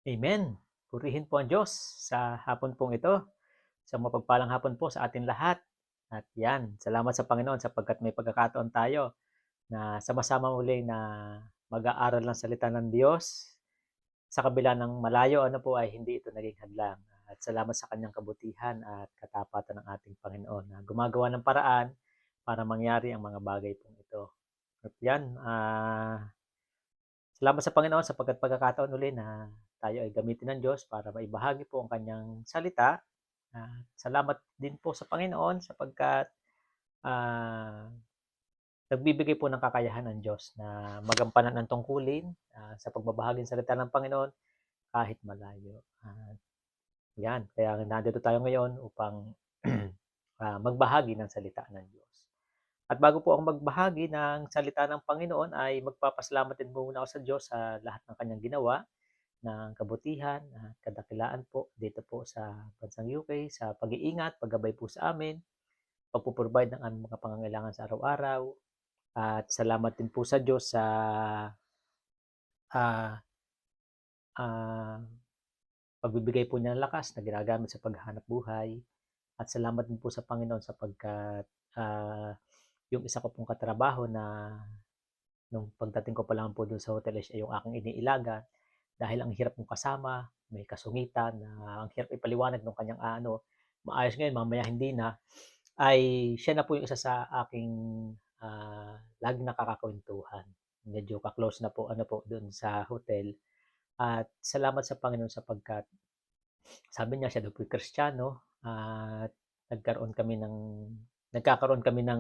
Amen. Purihin po ang Diyos sa hapon pong ito. Sa mapagpalang hapon po sa atin lahat. At yan, salamat sa Panginoon sapagkat may pagkakataon tayo na sama-sama muli na mag-aaral ng salita ng Diyos. Sa kabila ng malayo, ano po ay hindi ito naging hadlang. At salamat sa kanyang kabutihan at katapatan ng ating Panginoon na gumagawa ng paraan para mangyari ang mga bagay pong ito. At yan, salamat sa Panginoon sapagkat pagkakataon uli na tayo ay gamitin ng Diyos para maibahagi po ang kanyang salita. Salamat din po sa Panginoon sapagkat nagbibigay po ng kakayahan ng Diyos na magampanan ang tungkulin sa pagbabahagi ng salita ng Panginoon kahit malayo. Yan, kaya nandito tayo ngayon upang magbahagi ng salita ng Diyos. At bago po ako magbahagi ng salita ng Panginoon ay magpapasalamat din muna ako sa Diyos sa lahat ng kanyang ginawa ng kabutihan at kadakilaan po dito po sa bansang UK, sa pag-iingat, paggabay po sa amin, pagpo-provide ng aming mga pangangailangan sa araw-araw. At salamat din po sa Diyos sa ah, ah, pagbibigay po niya ng lakas na ginagamit sa paghahanap buhay. At salamat din po sa Panginoon sapagkat yung isa ko pong katrabaho na nung pagdating ko pa lang po dun sa hotel siya yung aking iniilaga dahil ang hirap mong kasama, may kasungitan na ang hirap ipaliwanag nung kanyang maayos ngayon, mamaya hindi na, ay siya na po yung isa sa aking laging nakakakwentuhan. Medyo ka-close na po ano po dun sa hotel. At salamat sa Panginoon sapagkat sabi niya siya daw po'y Kristiyano at nagkakaroon kami ng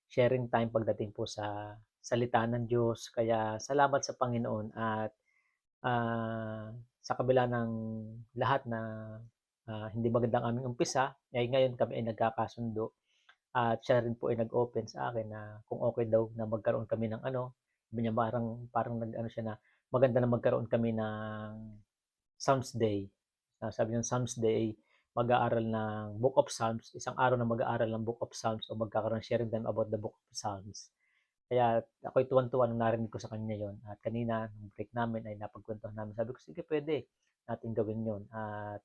sharing time pagdating po sa salita ng Diyos. Kaya salamat sa Panginoon at sa kabila ng lahat na hindi magandang aming umpisa, ay ngayon kami ay nagkakasundo at siya rin po ay nag-open sa akin na kung okay daw na magkaroon kami ng ano, sabi niya parang nag-ano siya na maganda na magkaroon kami ng Psalms Day. Sabi ng Psalms Day, mag-aaral ng Book of Psalms, isang araw na mag-aaral ng Book of Psalms o magkakaroon sharing time about the Book of Psalms. Kaya ako'y tuwan-tuwa nung narinig ko sa kanya yon. At kanina, nung break namin ay napagkwentuhan namin. Sabi ko, sige, pwede natin gawin yon. At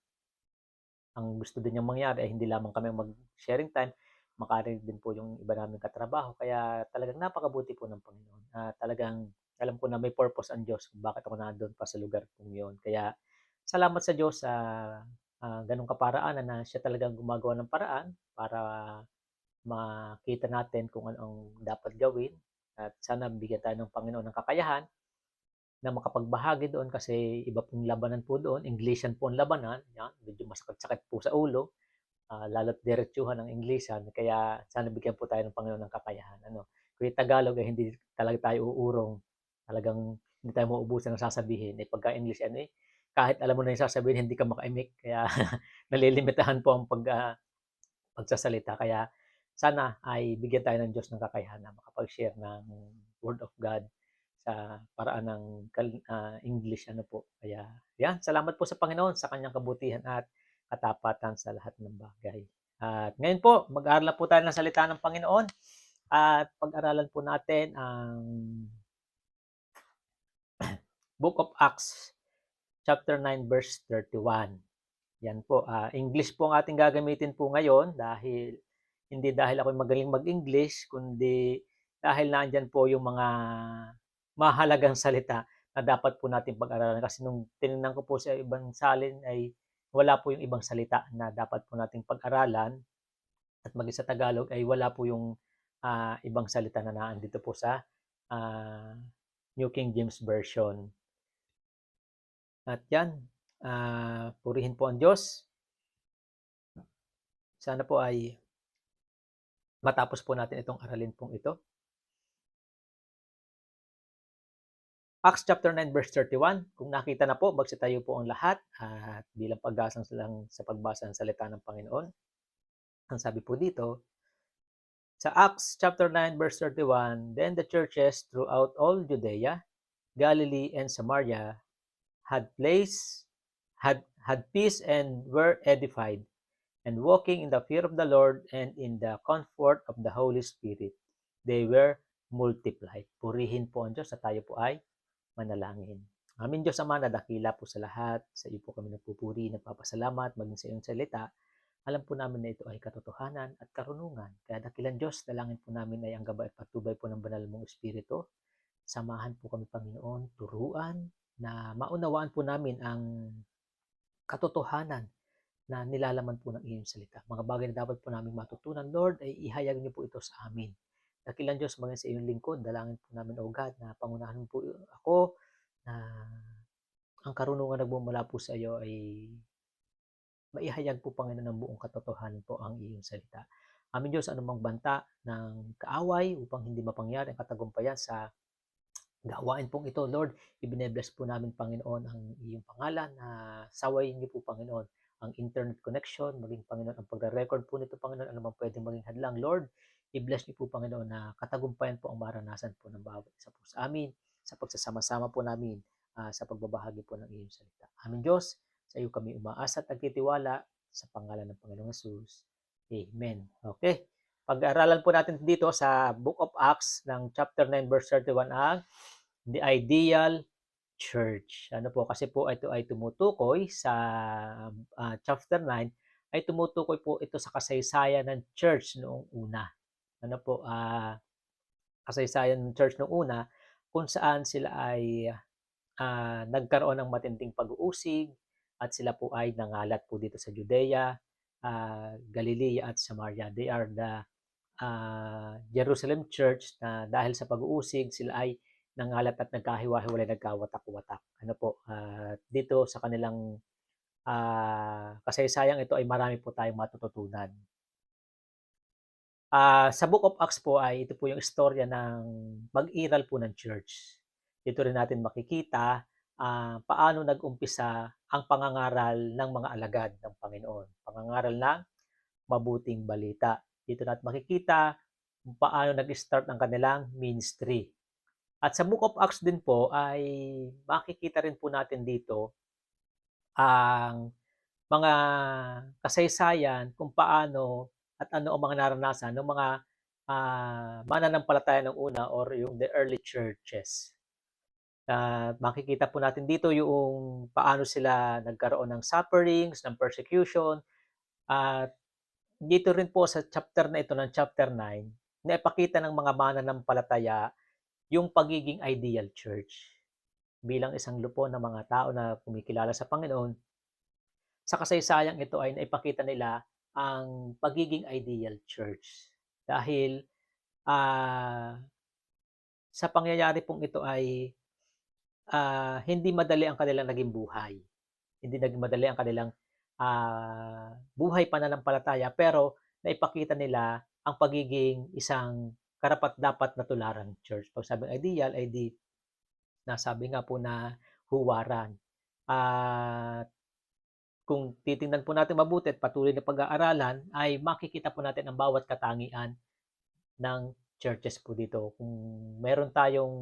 ang gusto din niyang mangyari ay hindi lamang kami mag-sharing time, makarinig din po yung iba naming katrabaho. Kaya talagang napakabuti po ng Panginoon. Talagang alam ko na may purpose ang Diyos kung bakit ako nandun pa sa lugar kong yon. Kaya salamat sa Diyos sa ganong kaparaanan na siya talagang gumagawa ng paraan para makita natin kung ano ang dapat gawin. At sana bigyan tayo ng Panginoon ng kakayahan na makapagbahagi doon kasi iba pong labanan po doon. Englishan po ang labanan. Yan, medyo masakit-sakit po sa ulo. Lalo't diretsuhan ng Englishan. Kaya sana bigyan po tayo ng Panginoon ng kakayahan. Ano? Kung yung Tagalog ay hindi talaga tayo uurong. Talagang hindi tayo mauubusan ng sasabihin. Pagka English, kahit alam mo na yung sasabihin, hindi ka makaimik. Kaya nalilimitahan po ang pagsasalita. Kaya sana ay bigyan tayo ng Diyos ng kakayahan na makapag-share ng Word of God sa paraan ng English ano po. Kaya yan, salamat po sa Panginoon sa kanyang kabutihan at katapatan sa lahat ng bagay. At ngayon po, mag-aaral po tayo ng salita ng Panginoon at pag-aralan po natin ang Book of Acts chapter 9 verse 31. Yan po, English po ang ating gagamitin po ngayon hindi dahil ako magaling mag-English, kundi dahil nandiyan po yung mga mahalagang salita na dapat po natin pag-aralan. Kasi nung tinignan ko po sa ibang salin ay wala po yung ibang salita na dapat po nating pag-aralan at maging sa Tagalog ay wala po yung ibang salita na naandito po sa uh, New King James Version. At yan, purihin po ang Diyos. Sana po ay matapos po natin itong aralin pong ito. Acts chapter 9 verse 31. Kung nakita na po, magsitayo po ang lahat at bilang paggasang lang sa pagbasa ng salita ng Panginoon. Ang sabi po dito, sa Acts chapter 9 verse 31, then the churches throughout all Judea, Galilee, and Samaria had peace and were edified, and walking in the fear of the Lord and in the comfort of the Holy Spirit, they were multiplied. Purihin po ang Diyos at tayo po ay manalangin. Aming Diyos Ama na dakila po sa lahat, sa iyo po kami nagpupuri, nagpapasalamat, maging sa iyong salita. Alam po namin na ito ay katotohanan at karunungan. Kaya dakilang Diyos, dalangin po namin ay ang gabay at patubay po ng banal mong Espiritu. Samahan po kami, Panginoon, turuan na maunawaan po namin ang katotohanan na nilalaman po ng iyong salita. Mga bagay na dapat po namin matutunan, Lord, ay ihayag niyo po ito sa amin. Dakilang Diyos, maging sa iyong lingkod, dalangin po namin, O God, na pangunahan mo po ako, na ang karunungan nagmumula po sa iyo ay maihayag po, Panginoon, ng buong katotohanan po ang iyong salita. Amin Diyos, anumang banta ng kaaway upang hindi mapangyari ang katagumpayan sa gawain pong ito, Lord, ibinebless po namin, Panginoon, ang iyong pangalan na sawayin niyo po, Panginoon, ang internet connection, maging, Panginoon, ang pagre-record po nito, Panginoon, ano man pwedeng maging hadlang, Lord, i-bless niyo po, Panginoon, na katagumpayan po ang maranasan po ng bawat isa po sa amin, sa pagsasama-sama po namin, sa pagbabahagi po ng iyong salita. Amin Diyos, sa iyo kami umaasa at nagtitiwala sa pangalan ng Panginoong Hesus. Amen. Okay. Pag-aaralan po natin dito sa Book of Acts ng chapter 9 verse 31 ang the ideal church. Ano po, kasi po ito ay tumutukoy sa chapter 9 ay tumutukoy po ito sa kasaysayan ng church noong una. Ano po, kasaysayan ng church noong una kung saan sila ay nagkaroon ng matinding pag-uusig at sila po ay nangalat po dito sa Judea, Galilea at Samaria. They are the Jerusalem Church na dahil sa pag-uusig sila ay nangalat at nagkahiwa-hiwalay, nagkawatak-watak. Ano po, dito sa kanilang kasaysayang ito ay marami po tayong matututunan. Sa Book of Acts po ay ito po yung istorya ng mag-iral po ng church. Dito rin natin makikita paano nag-umpisa ang pangangaral ng mga alagad ng Panginoon. Pangangaral ng mabuting balita. Dito natin makikita kung paano nag-start ang kanilang ministry. At sa Book of Acts din po ay makikita rin po natin dito ang mga kasaysayan kung paano at ano ang mga naranasan ng mga mananampalataya ng una or yung the early churches. Makikita po natin dito yung paano sila nagkaroon ng sufferings, ng persecution. At dito rin po sa chapter na ito ng chapter 9, naipakita ng mga mananampalataya yung pagiging ideal church. Bilang isang lupon ng mga tao na kumikilala sa Panginoon, sa kasaysayang ito ay naipakita nila ang pagiging ideal church. Dahil sa pangyayari pong ito ay hindi madali ang kanilang naging buhay. Hindi naging madali ang kanilang buhay pananampalataya, pero naipakita nila ang pagiging isang karapat-dapat na tularan church. Pag sabing ideal, ay di nasabi nga po na huwaran. At kung titingnan po natin mabuti at patuloy na pag-aaralan, ay makikita po natin ang bawat katangian ng churches po dito. Kung meron tayong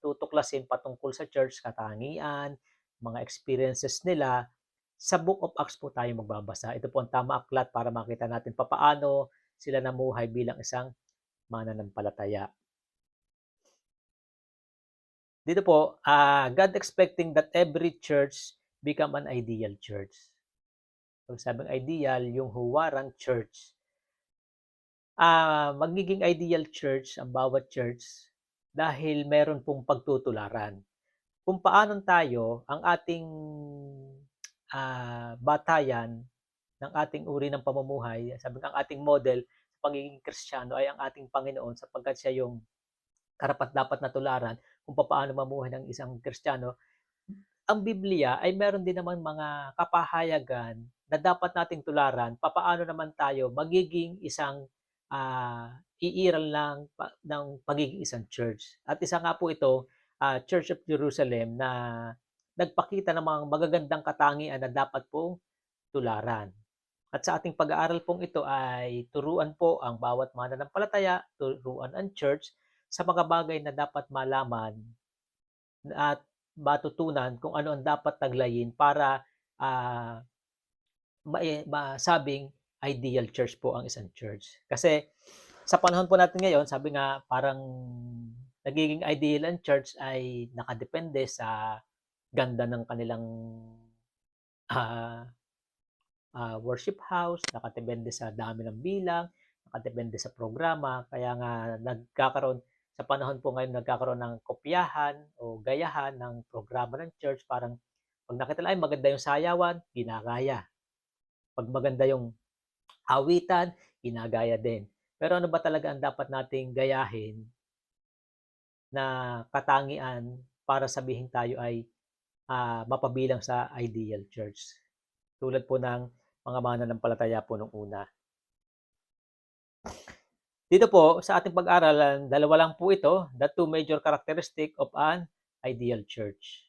tutuklasin patungkol sa church, katangian, mga experiences nila, sa Book of Acts po tayo magbabasa. Ito po ang tama aklat para makita natin papaano sila namuhay bilang isang mananampalataya. Dito po, God expecting that every church become an ideal church. Pag sabing ideal, yung huwarang church. Magiging ideal church ang bawat church dahil meron pong pagtutularan. Kung paano tayo, ang ating batayan ng ating uri ng pamumuhay, sabi ang ating model sa pagiging Kristiyano ay ang ating Panginoon, sapagkat siya yung karapat-dapat na tularan kung paano mamuhay ng isang Kristiyano. Ang Biblia ay meron din naman mga kapahayagan na dapat nating tularan, papaano naman tayo magiging isang iiral ng pagiging isang church. At isa nga po ito, Church of Jerusalem, na nagpakita ng mga magagandang katangian na dapat pong tularan. At sa ating pag-aaral pong ito ay turuan po ang bawat mananampalataya, turuan ang church sa mga bagay na dapat malaman at matutunan kung ano ang dapat taglayin para masabing ideal church po ang isang church. Kasi sa panahon po natin ngayon, sabi nga parang nagiging ideal ang church ay nakadepende sa ganda ng kanilang ah, worship house, nakadepende sa dami ng bilang, nakadepende sa programa. Kaya nga nagkakaroon sa panahon po ngayon nagkakaroon ng kopyahan o gayahan ng programa ng church. Parang 'pag nakita nila, ay maganda yung sayawan, ginagaya. 'Pag maganda yung awitan, ginagaya din. Pero ano ba talaga ang dapat nating gayahin na katangian para sabihin tayo ay mapabilang sa ideal church? Tulad po ng mga mananampalataya po nung una. Dito po sa ating pag-aralan, dalawa lang po ito, the two major characteristic of an ideal church.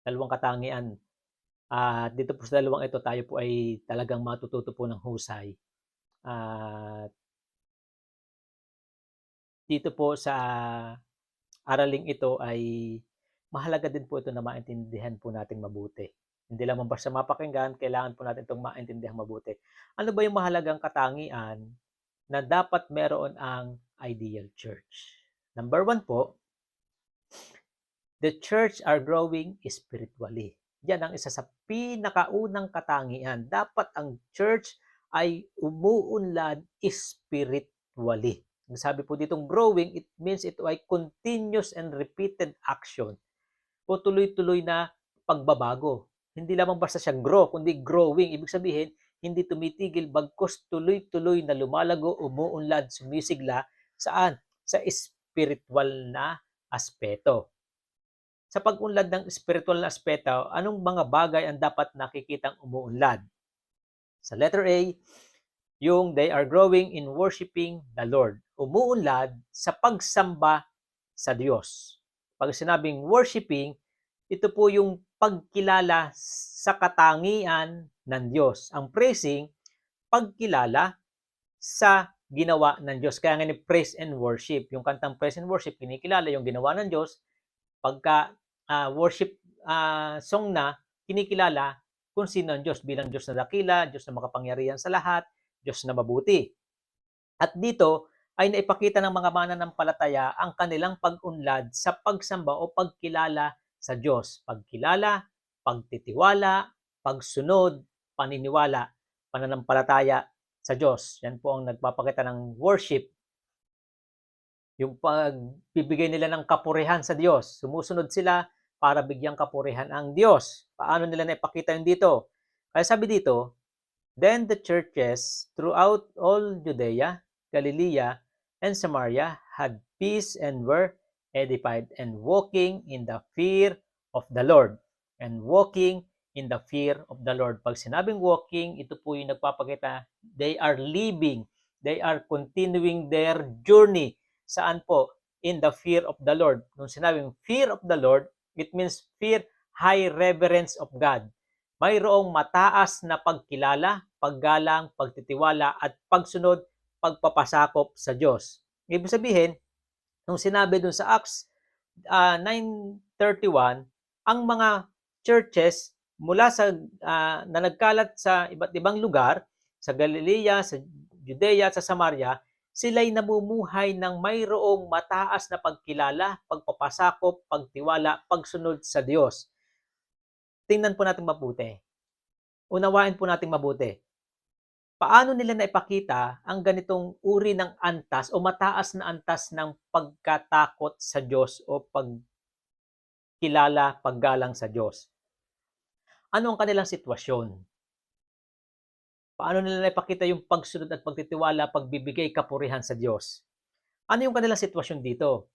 Dalawang katangian. Dito po sa dalawang ito, tayo po ay talagang matututo po ng husay. At dito po sa araling ito ay mahalaga din po ito na maintindihan po natin mabuti. Hindi lamang basta mapakinggan, kailangan po natin itong maintindihan mabuti. Ano ba yung mahalagang katangian na dapat meron ang ideal church? Number 1 po, the church are growing spiritually. Yan ang isa sa pinakaunang katangian. Dapat ang church ay umuunlad spiritually. Sabi po ditong growing, it means ito ay continuous and repeated action. O tuloy-tuloy na pagbabago. Hindi lamang basta siya grow, kundi growing. Ibig sabihin, hindi tumitigil bagkus tuloy-tuloy na lumalago, umuunlad, sumisigla. Saan? Sa spiritual na aspeto. Sa pag-unlad ng spiritual na aspeto, anong mga bagay ang dapat nakikitang umuunlad? Sa letter A, yung they are growing in worshiping the Lord. Umuunlad sa pagsamba sa Diyos. Pag sinabing worshiping, ito po yung pagkilala sa katangian ng Diyos. Ang praising, pagkilala sa ginawa ng Diyos. Kaya nga ni praise and worship. Yung kantang praise and worship, kinikilala yung ginawa ng Diyos. Pagka worship song na, kinikilala kung sino ang Diyos bilang Diyos na dakila, Diyos na makapangyarihan sa lahat, Diyos na mabuti. At dito ay naipakita ng mga mananampalataya ang kanilang pag-unlad sa pagsamba o pagkilala sa Diyos. Pagkilala, pagtitiwala, pagsunod, paniniwala, pananampalataya sa Diyos. Yan po ang nagpapakita ng worship. Yung pagbibigay nila ng kapurihan sa Diyos. Sumusunod sila para bigyang kapurihan ang Diyos. Paano nila naipakita yun dito? Kaya sabi dito, then the churches throughout all Judea, Galilee, and Samaria had peace and were edified and walking in the fear of the Lord. And walking in the fear of the Lord. Pag sinabing walking, ito po yung nagpapakita, they are living, they are continuing their journey. Saan po? In the fear of the Lord. Nung sinabing fear of the Lord, it means fear, high reverence of God. Mayroong mataas na pagkilala, paggalang, pagtitiwala, at pagsunod, pagpapasakop sa Diyos. Ibig sabihin, nung sinabi dun sa Acts 9:31, ang mga churches mula sa na nagkalat sa iba't ibang lugar, sa Galilea, sa Judea, sa Samaria, sila'y namumuhay ng mayroong mataas na pagkilala, pagpapasakop, pagtiwala, pagsunod sa Diyos. Tingnan po natin mabuti. Unawain po natin mabuti. Paano nila naipakita ang ganitong uri ng antas o mataas na antas ng pagkatakot sa Diyos o pagkilala, paggalang sa Diyos? Ano ang kanilang sitwasyon? Paano nila naipakita yung pagsunod at pagtitiwala, pagbibigay kapurihan sa Diyos? Ano yung kanilang sitwasyon dito?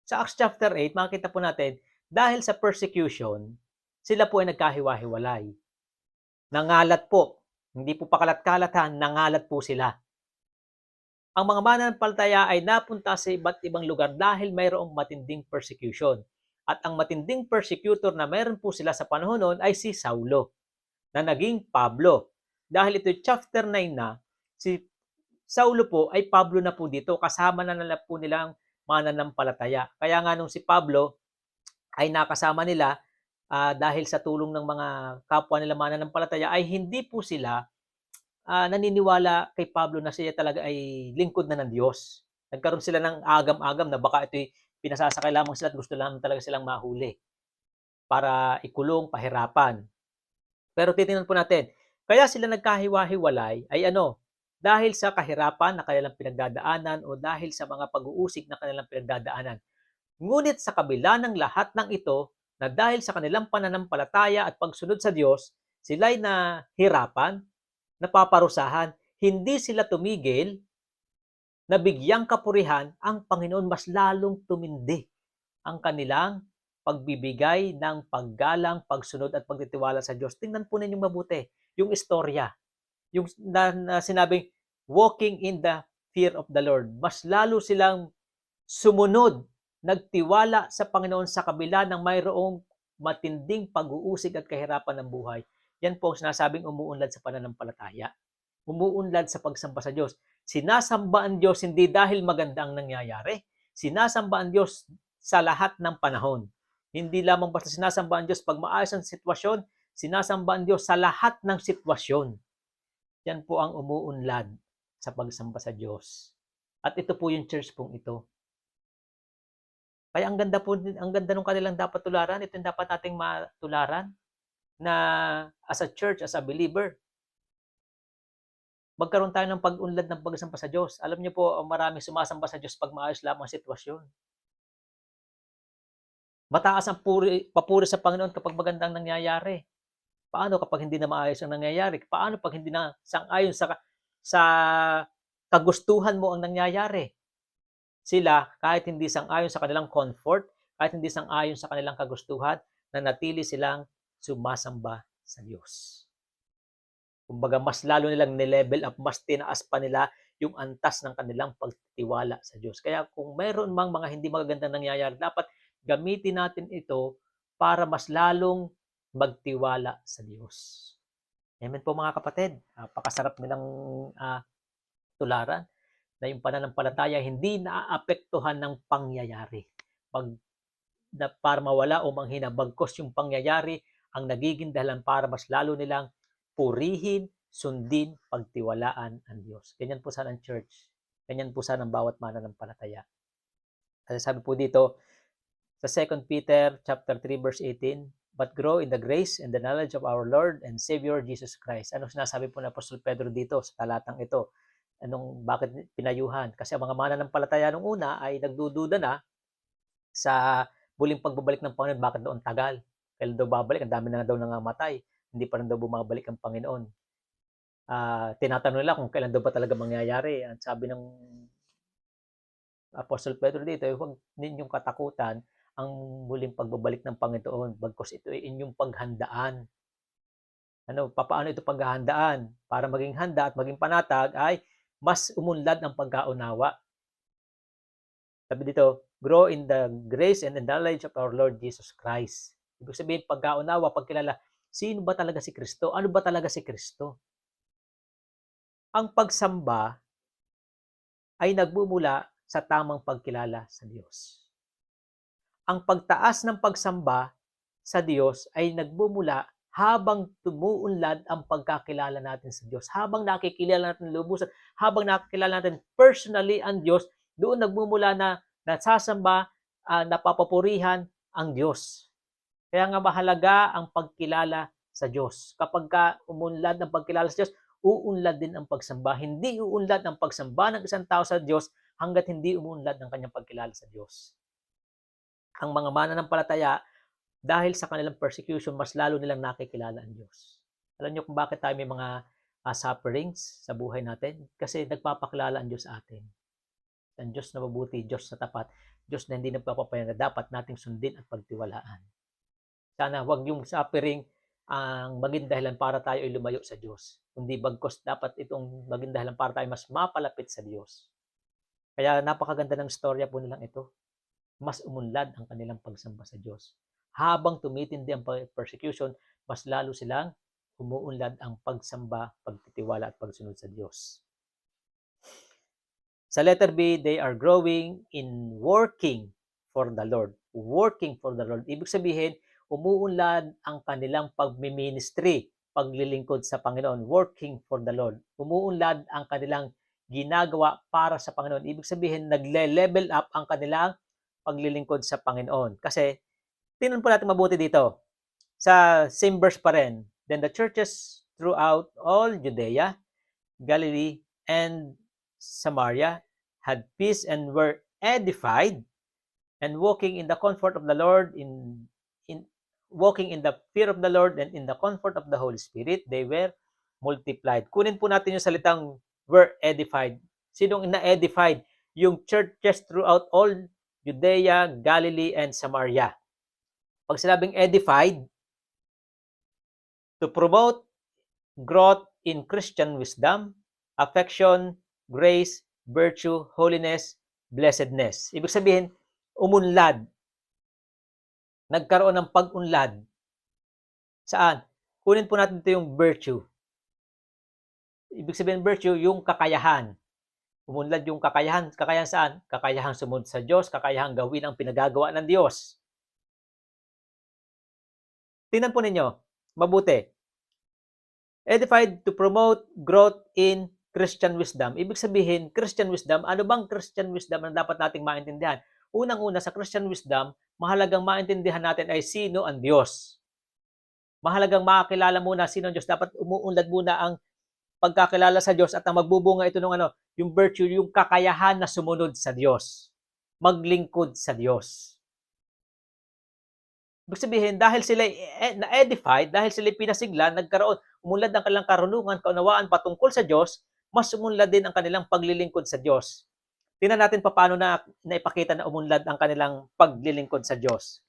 Sa Acts chapter 8, makikita po natin, dahil sa persecution, sila po ay nagkahiwa-hiwalay. Nangalat po. Hindi po pakalat-kalatan, nangalat po sila. Ang mga mananampalataya ay napunta sa iba't ibang lugar dahil mayroong matinding persecution. At ang matinding persecutor na meron po sila sa panahon noon ay si Saulo, na naging Pablo. Dahil ito chapter 9 na, si Saulo po ay Pablo na po dito, kasama na nila po nilang mananampalataya. Kaya nga nung si Pablo ay nakasama nila, dahil sa tulong ng mga kapwa nila mananampalataya, ay hindi po sila naniniwala kay Pablo na siya talaga ay lingkod na ng Diyos. Nagkaroon sila ng agam-agam na baka ito'y pinasasakay lamang sila at gusto lang talaga silang mahuli. para ikulong, pahirapan. Pero titingnan po natin, kaya sila nagkahiwa-hiwalay ay ano, dahil sa kahirapan na kanilang pinagdadaanan o dahil sa mga pag-uusig na kanilang pinagdadaanan. Ngunit sa kabila ng lahat ng ito, na dahil sa kanilang pananampalataya at pagsunod sa Diyos, sila'y nahirapan, napaparusahan, hindi sila tumigil, na bigyang kapurihan ang Panginoon, mas lalong tumindi ang kanilang pagbibigay ng paggalang, pagsunod at pagtitiwala sa Diyos. Tingnan po ninyong mabuti yung istorya, yung na sinabing walking in the fear of the Lord. Mas lalo silang sumunod, nagtiwala sa Panginoon sa kabila ng mayroong matinding pag-uusig at kahirapan ng buhay. Yan po ang sinasabing umuunlad sa pananampalataya. Umuunlad sa pagsamba sa Diyos. Sinasamba ang Diyos hindi dahil maganda ang nangyayari. Sinasamba ang Diyos sa lahat ng panahon. Hindi lamang basta sinasamba ang Diyos pag maayos ang sitwasyon, sinasamba ang Diyos sa lahat ng sitwasyon. Yan po ang umuunlad sa pagsamba sa Diyos. At ito po yung church pong ito. Kaya ang ganda ng kanilang dapat tularan. Ito yung dapat nating matularan na as a church, as a believer, magkaroon tayo ng pag-unlad ng pagsamba sa Diyos. Alam niyo po, maraming sumasamba sa Diyos pag maayos lamang ang sitwasyon. Mataas ang papuri sa Panginoon kapag magandang nangyayari. Paano kapag hindi na maayos ang nangyayari? Paano pag hindi na sang-ayon sa kagustuhan mo ang nangyayari? Sila, kahit hindi sang-ayon sa kanilang comfort, kahit hindi sang-ayon sa kanilang kagustuhan, nanatili silang sumasamba sa Diyos. Kumbaga, mas lalo nilang ni-level up, mas tinaas pa nila yung antas ng kanilang pagtitiwala sa Diyos. Kaya kung mayroon mang mga hindi magagandang nangyayari, dapat gamitin natin ito para mas lalong magtiwala sa Diyos. Amen po mga kapatid. Napakasarap nilang tularan na yung pananampalataya hindi naaapektuhan ng pangyayari. Para mawala o manghina, bagkos yung pangyayari ang nagiging dahilan para mas lalo nilang purihin, sundin, pagtiwalaan ang Diyos. Ganyan po sana ang church. Ganyan po sana ang bawat mananampalataya. Kasi sabi po dito sa 2 Peter chapter 3 verse 18, but grow in the grace and the knowledge of our Lord and Savior Jesus Christ. Ano sinasabi po ng Apostol Pedro dito sa talatang ito? Bakit pinayuhan? Kasi ang mga mananampalataya nung una ay nagdududa na sa muling pagbabalik ng Panginoon. Bakit doon tagal? Kailan daw babalik? Ang dami na daw nangamatay. Hindi pa rin daw bumabalik ang Panginoon. Tinatanong nila kung kailan daw ba talaga mangyayari. Ang sabi ng Apostol Pedro dito, huwag ninyong katakutan ang muling pagbabalik ng Panginoon, bagkus ito ay inyong paghandaan. Paano ito paghahandaan? Para maging handa at maging panatag ay mas umunlad ang pagkaunawa. Sabi dito, grow in the grace and the knowledge of our Lord Jesus Christ. Ibig sabihin, pagkaunawa, pagkilala, sino ba talaga si Kristo? Ano ba talaga si Kristo? Ang pagsamba ay nagmumula sa tamang pagkilala sa Diyos. Ang pagtaas ng pagsamba sa Diyos ay nagmumula habang tumuunlad ang pagkakilala natin sa Diyos. Habang nakikilala natin lubusan, habang nakikilala natin personally ang Diyos, doon nagmumula na nasasamba, napapapurihan ang Diyos. Kaya nga mahalaga ang pagkilala sa Diyos. Kapag umunlad ang pagkilala sa Diyos, uunlad din ang pagsamba. Hindi uunlad ang pagsamba ng isang tao sa Diyos hanggat hindi umunlad ang kanyang pagkilala sa Diyos. Ang mga mananampalataya, dahil sa kanilang persecution, mas lalo nilang nakikilala ang Diyos. Alam niyo kung bakit tayo may mga sufferings sa buhay natin? Kasi nagpapakilala ang Diyos sa atin. Ang Diyos na mabuti, Diyos na tapat, Diyos na hindi nagpapapayag na dapat nating sundin at pagtiwalaan. Sana huwag yung suffering ang maging dahilan para tayo ay lumayo sa Diyos. Kundi bagkos dapat itong maging dahilan para tayo mas mapalapit sa Diyos. Kaya napakaganda ng storya po nilang ito. Mas umunlad ang kanilang pagsamba sa Diyos. Habang tumitindi ang persecution, mas lalo silang umuunlad ang pagsamba, pagtitiwala at pagsunod sa Diyos. Sa letter B, they are growing in working for the Lord. Working for the Lord. Ibig sabihin, umuunlad ang kanilang pagmiministry, paglilingkod sa Panginoon. Working for the Lord. Umuunlad ang kanilang ginagawa para sa Panginoon. Ibig sabihin, nagle-level up ang kanilang paglilingkod sa Panginoon. Kasi Tingnan po natin mabuti dito. Sa same verse pa rin. Then the churches throughout all Judea, Galilee, and Samaria had peace and were edified, and walking in the comfort of the Lord, in walking in the fear of the Lord and in the comfort of the Holy Spirit, they were multiplied. Kunin po natin yung salitang were edified. Sinong na-edified? Yung churches throughout all Judea, Galilee, and Samaria. Pag sinabing edified, to promote growth in Christian wisdom, affection, grace, virtue, holiness, blessedness. Ibig sabihin, umunlad. Nagkaroon ng pag-unlad. Saan? Kunin po natin ito yung virtue. Ibig sabihin virtue, yung kakayahan. Umunlad yung kakayahan. Kakayahan saan? Kakayahan sumunod sa Diyos, kakayahan gawin ang pinagagawa ng Diyos. Tingnan po ninyo, mabuti. Edified to promote growth in Christian wisdom. Ibig sabihin, Christian wisdom, ano bang Christian wisdom na dapat nating maintindihan? Unang-una sa Christian wisdom, mahalagang maintindihan natin ay sino ang Diyos. Mahalagang makakilala muna sino ang Diyos. Dapat umuunlad muna ang pagkakilala sa Diyos at ang magbubunga ito ng yung virtue, yung kakayahan na sumunod sa Diyos. Maglingkod sa Diyos. Ibig sabihin, dahil sila na-edified, dahil sila pinasiglan, nagkaroon, umunlad ang kanilang karunungan, kaunawaan patungkol sa Diyos, mas umunlad din ang kanilang paglilingkod sa Diyos. Tingnan natin paano na naipakita na umunlad ang kanilang paglilingkod sa Diyos.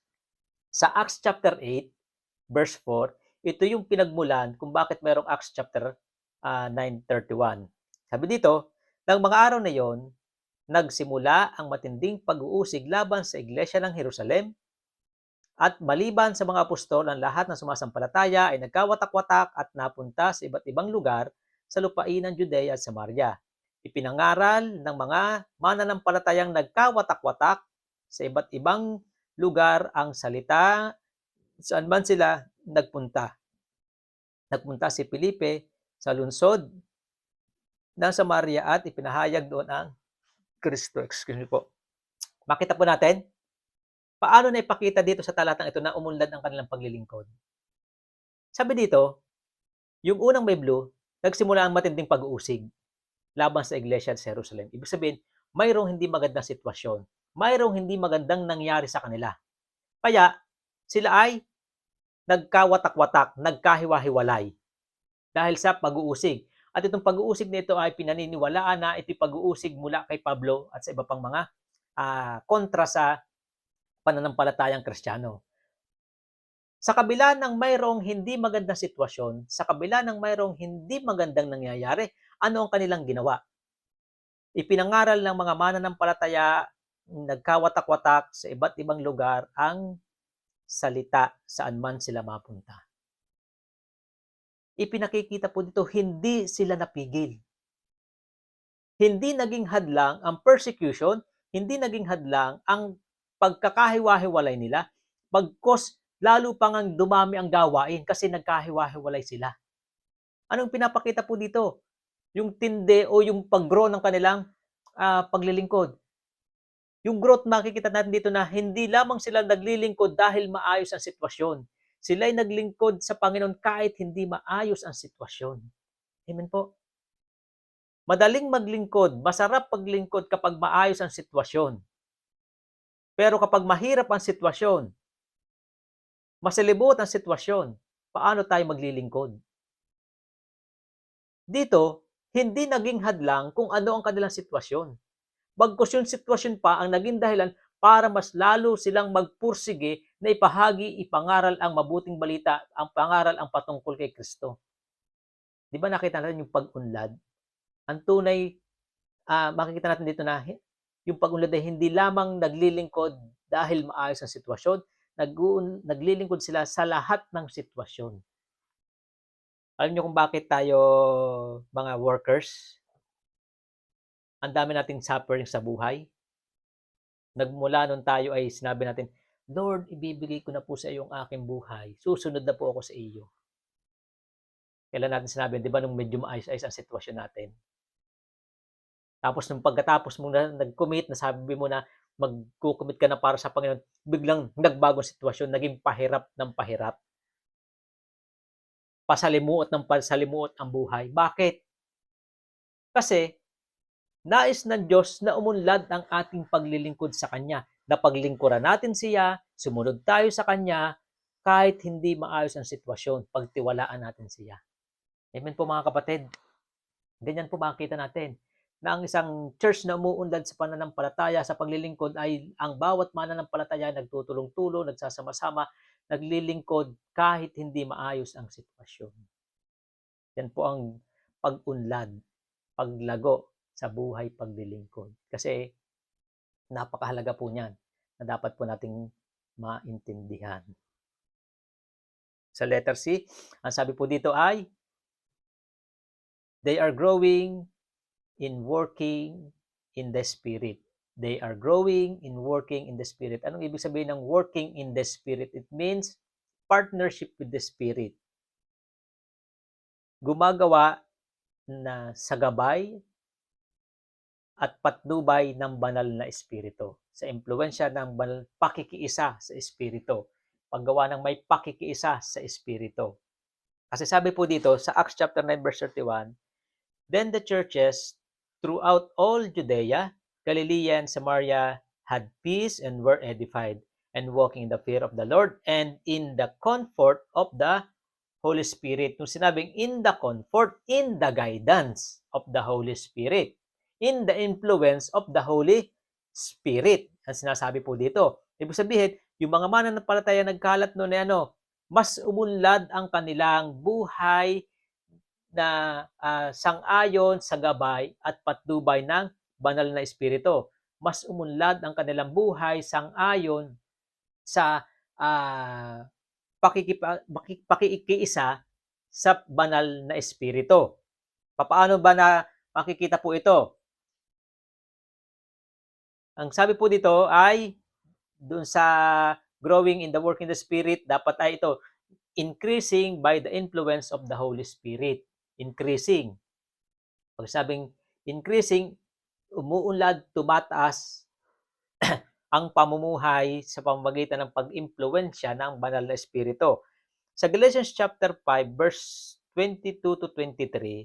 Sa Acts chapter 8, verse 4, ito yung pinagmulan kung bakit mayroong Acts chapter 9:31. Sabi dito, ng mga araw na yon, nagsimula ang matinding pag-uusig laban sa iglesia ng Jerusalem, at maliban sa mga apostol, ang lahat ng sumasampalataya ay nagkawatak-watak at napunta sa iba't ibang lugar sa lupain ng Judea at Samaria. Ipinangaral ng mga mananampalatayang nagkawatak-watak sa iba't ibang lugar ang salita saan man sila nagpunta. Nagpunta si Felipe sa lungsod ng Samaria at ipinahayag doon ang Kristo. Excuse me po. Makita po natin, paano na ipakita dito sa talatang ito na umunlad ang kanilang paglilingkod? Sabi dito, yung unang may blue, nagsimula ang matinding pag-uusig laban sa iglesia sa Jerusalem. Ibig sabihin, mayroong hindi magandang sitwasyon. Mayroong hindi magandang nangyari sa kanila. Kaya, sila ay nagkawatak-watak, nagkahiwa-hiwalay dahil sa pag-uusig. At itong pag-uusig nito ay pinaniniwalaan na ito'y pag-uusig mula kay Pablo at sa iba pang mga kontra sa pananampalatayang Kristiyano. Sa kabila ng mayroong hindi magandang sitwasyon, sa kabila ng mayroong hindi magandang nangyayari, ano ang kanilang ginawa? Ipinangaral ng mga mananampalataya, nagkawatak-watak sa iba't ibang lugar ang salita saan man sila mapunta. Ipinakikita po dito, hindi sila napigil. Hindi naging hadlang ang persecution, hindi naging hadlang ang pagkakahiwa-hiwalay nila, bagkus lalo pang ang dumami ang gawain kasi nagkahiwa-hiwalay sila. Anong pinapakita po dito? Yung tindi o yung pag-grow ng kanilang paglilingkod. Yung growth makikita natin dito na hindi lamang sila naglilingkod dahil maayos ang sitwasyon. Sila ay naglingkod sa Panginoon kahit hindi maayos ang sitwasyon. Amen po. Madaling maglingkod, masarap paglingkod kapag maayos ang sitwasyon. Pero kapag mahirap ang sitwasyon, masalibot ang sitwasyon, paano tayo maglilingkod? Dito, hindi naging hadlang kung ano ang kanilang sitwasyon. Bagkus yung sitwasyon pa ang naging dahilan para mas lalo silang magpursige na ipahagi, ipangaral ang mabuting balita, ang pangaral ang patungkol kay Kristo. Di ba nakita natin yung pag-unlad? Ang tunay, makikita natin dito na yung pag-unlad ay hindi lamang naglilingkod dahil maayos ang sitwasyon, naglilingkod sila sa lahat ng sitwasyon. Alam niyo kung bakit tayo mga workers, ang dami nating suffering sa buhay? Nagmula nung tayo ay sinabi natin, Lord, ibibigay ko na po sa iyo ang aking buhay. Susunod na po ako sa iyo. Kailan natin sinabi, di ba, nung medyo maayos-ayos ang sitwasyon natin. Tapos nung pagkatapos mo na nag-commit, nasabi mo na, magko-commit ka na para sa Panginoon, biglang nagbago ang sitwasyon, naging pahirap ng pahirap. Pasalimuot ng pasalimuot ang buhay. Bakit? Kasi nais ng Diyos na umunlad ang ating paglilingkod sa Kanya. Na paglingkuran natin siya, sumunod tayo sa Kanya, kahit hindi maayos ang sitwasyon, pagtiwalaan natin siya. Amen po mga kapatid. Ganyan po makikita natin na ang isang church na umuunlad sa pananampalataya, sa paglilingkod ay ang bawat mananampalataya nagtutulong-tulong, nagsasama-sama, naglilingkod kahit hindi maayos ang sitwasyon. Yan po ang pag-unlad, paglago sa buhay paglilingkod. Kasi napakahalaga po niyan na dapat po nating maintindihan. Sa letter C, ang sabi po dito ay, they are growing in working in the Spirit. They are growing in working in the Spirit. Anong ibig sabihin ng working in the Spirit? It means partnership with the Spirit. Gumagawa na sa gabay at patnubay ng banal na Espiritu. Sa impluensya ng banal, pakikiisa sa Espiritu. Paggawa ng may pakikiisa sa Espiritu. Kasi sabi po dito sa Acts chapter 9 verse 31, then the churches throughout all Judea, Galilee, and Samaria had peace and were edified, and walking in the fear of the Lord and in the comfort of the Holy Spirit. Nung sinabing in the comfort, in the guidance of the Holy Spirit, in the influence of the Holy Spirit. Ang sinasabi po dito. Ibig sabihin, yung mga mananampalataya nagkalat noon ay mas umunlad ang kanilang buhay na sang-ayon sa gabay at patnubay ng banal na Espiritu. Mas umunlad ang kanilang buhay sang-ayon sa pakikiisa sa banal na Espiritu. Paano ba na makikita po ito? Ang sabi po dito ay dun sa growing in the work in the Spirit, dapat ay ito, increasing by the influence of the Holy Spirit. Increasing. Pag sabing increasing, umuunlad, tumataas ang pamumuhay sa pamamagitan ng pag-impluwensya ng banal na Espiritu. Sa Galatians chapter 5 verse 22 to 23,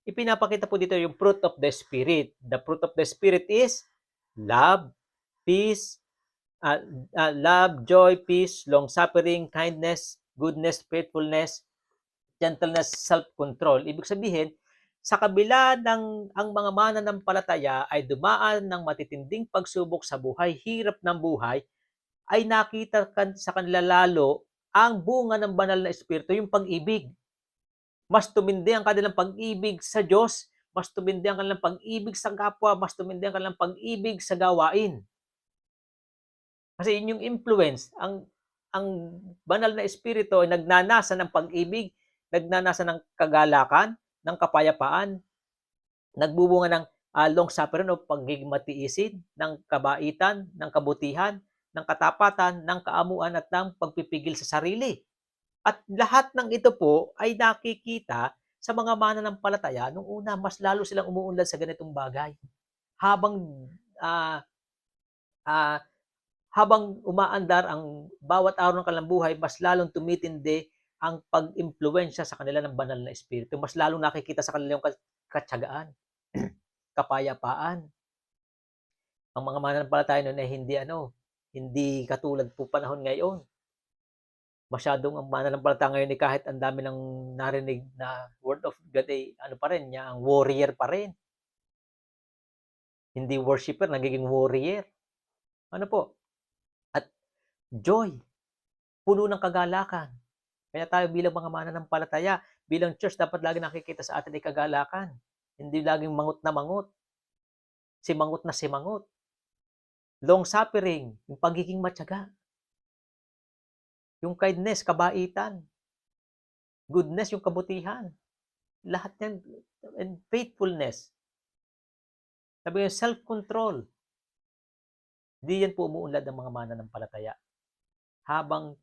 ipinapakita po dito yung fruit of the Spirit. The fruit of the Spirit is love, peace, love, joy, peace, long-suffering, kindness, goodness, faithfulness, gentleness, self-control. Ibig sabihin, sa kabila ng ang mga mananampalataya ay dumaan ng matitinding pagsubok sa buhay, hirap ng buhay, ay nakita sa kanila lalo ang bunga ng banal na Espiritu, yung pag-ibig. Mas tumindi ang kanilang pag-ibig sa Diyos, mas tumindi ang kanilang pag-ibig sa kapwa, mas tumindi ang kanilang pag-ibig sa gawain. Kasi yun yung influence. Ang banal na Espiritu ay nagnanasa ng pag-ibig, nagnanasa ng kagalakan, ng kapayapaan, nagbubunga ng long-suffering o pagiging matiisin, ng kabaitan, ng kabutihan, ng katapatan, ng kaamuan at ng pagpipigil sa sarili. At lahat ng ito po ay nakikita sa mga mananampalataya nung una, mas lalo silang umuunlad sa ganitong bagay. Habang umaandar ang bawat araw ng kanilang buhay, mas lalong tumitindi ang pag-impluwensya sa kanila ng banal na Espiritu. Mas lalong nakikita sa kanila yung katyagaan, kapayapaan. Ang mga mananampalataya noon ay hindi katulad po panahon ngayon. Masyadong ang mananampalataya ngayon ay kahit ang dami ng narinig na word of God ay ang warrior pa rin. Hindi worshiper, nagiging warrior. At joy, puno ng kagalakan. Kaya tayo bilang mga mananampalataya, bilang church, dapat lagi nakikita sa atin ay kagalakan. Hindi laging mangot na mangot. Simangot na simangot. Long-suffering, yung pagiging matyaga. Yung kindness, kabaitan. Goodness, yung kabutihan. Lahat yan. And faithfulness. Sabi yung self-control. Di yan po umuunlad ng mga mananampalataya. Habang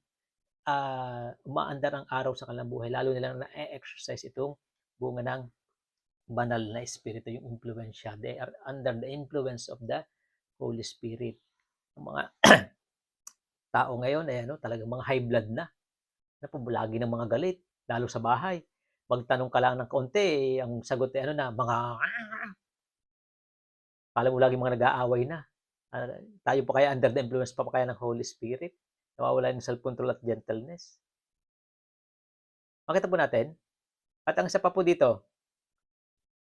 umaandar ang araw sa kanilang buhay, lalo nilang na-exercise itong bunga ng banal na Espiritu, yung impluensya. They are under the influence of the Holy Spirit. Ang mga tao ngayon ay ano, talagang mga high blood na. Naku, lagi ng mga galit, lalo sa bahay. Magtanong ka lang ng konti, ang sagot ay ano na, mga akala mo laging mga nag-aaway na. Tayo pa kaya under the influence pa kaya ng Holy Spirit? Nawawala yung self-control at gentleness. Makita po natin. At ang isa pa po dito,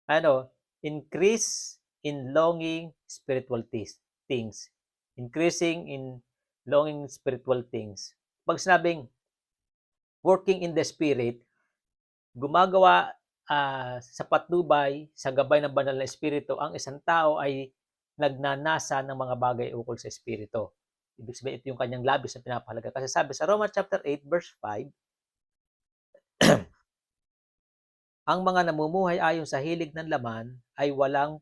ano, increase in longing spiritual things. Increasing in longing spiritual things. Pag sinabing working in the Spirit, gumagawa sa patnubay, sa gabay ng banal na Espiritu, ang isang tao ay nagnanasa ng mga bagay ukol sa Espiritu. Ibig sabihin, ito yung kanyang labis na pinapahalaga. Kasi sabi sa Romans chapter 8, verse 5, ang mga namumuhay ayon sa hilig ng laman ay walang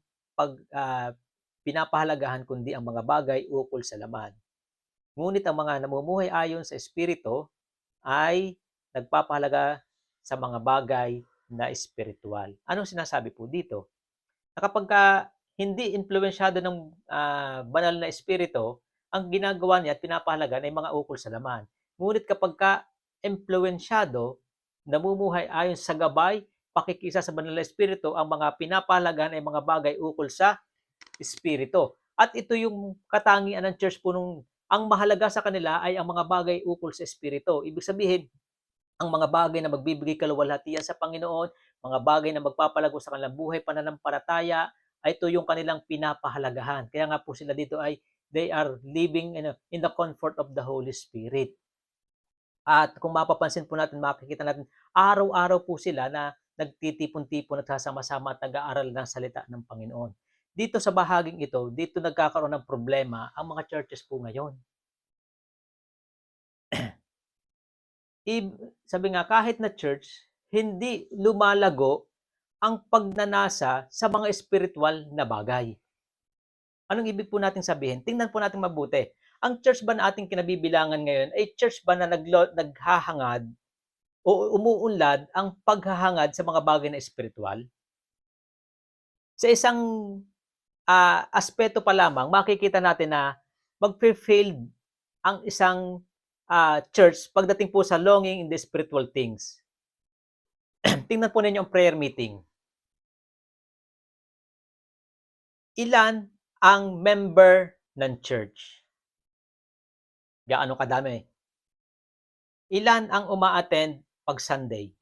pinapahalagahan kundi ang mga bagay ukol sa laman. Ngunit ang mga namumuhay ayon sa Espiritu ay nagpapahalaga sa mga bagay na espiritual. Anong sinasabi po dito? Na kapag hindi impluwensyado ng banal na espiritu, ang ginagawa niya at pinapahalagan ay mga ukol sa laman. Ngunit kapag impluwensyado, namumuhay ayon sa gabay, pakikisa sa banal na espiritu, ang mga pinapahalagan ay mga bagay ukol sa espiritu. At ito yung katangian ng church po nung ang mahalaga sa kanila ay ang mga bagay ukol sa espiritu. Ibig sabihin, ang mga bagay na magbibigay kaluwalhatian sa Panginoon, mga bagay na magpapalago sa kanilang buhay, pananampalataya, ay ito yung kanilang pinapahalagahan. Kaya nga po sila dito ay they are living in the comfort of the Holy Spirit. At kung mapapansin po natin, makikita natin, araw-araw po sila na nagtitipon-tipon at sasama-sama at nag-aaral ng salita ng Panginoon. Dito sa bahaging ito, dito nagkakaroon ng problema ang mga churches po ngayon. Sabi nga, kahit na church, hindi lumalago ang pagnanasa sa mga spiritual na bagay. Anong ibig po natin sabihin? Tingnan po natin mabuti. Ang church ba na ating kinabibilangan ngayon ay church ba na naghahangad o umuunlad ang paghahangad sa mga bagay na spiritual? Sa isang aspeto pa lamang, makikita natin na mag-failed ang isang church pagdating po sa longing in the spiritual things. Tingnan po ninyo ang prayer meeting. Ilan ang member ng church? Gaano kadami? Ilan ang uma-attend pag Sunday?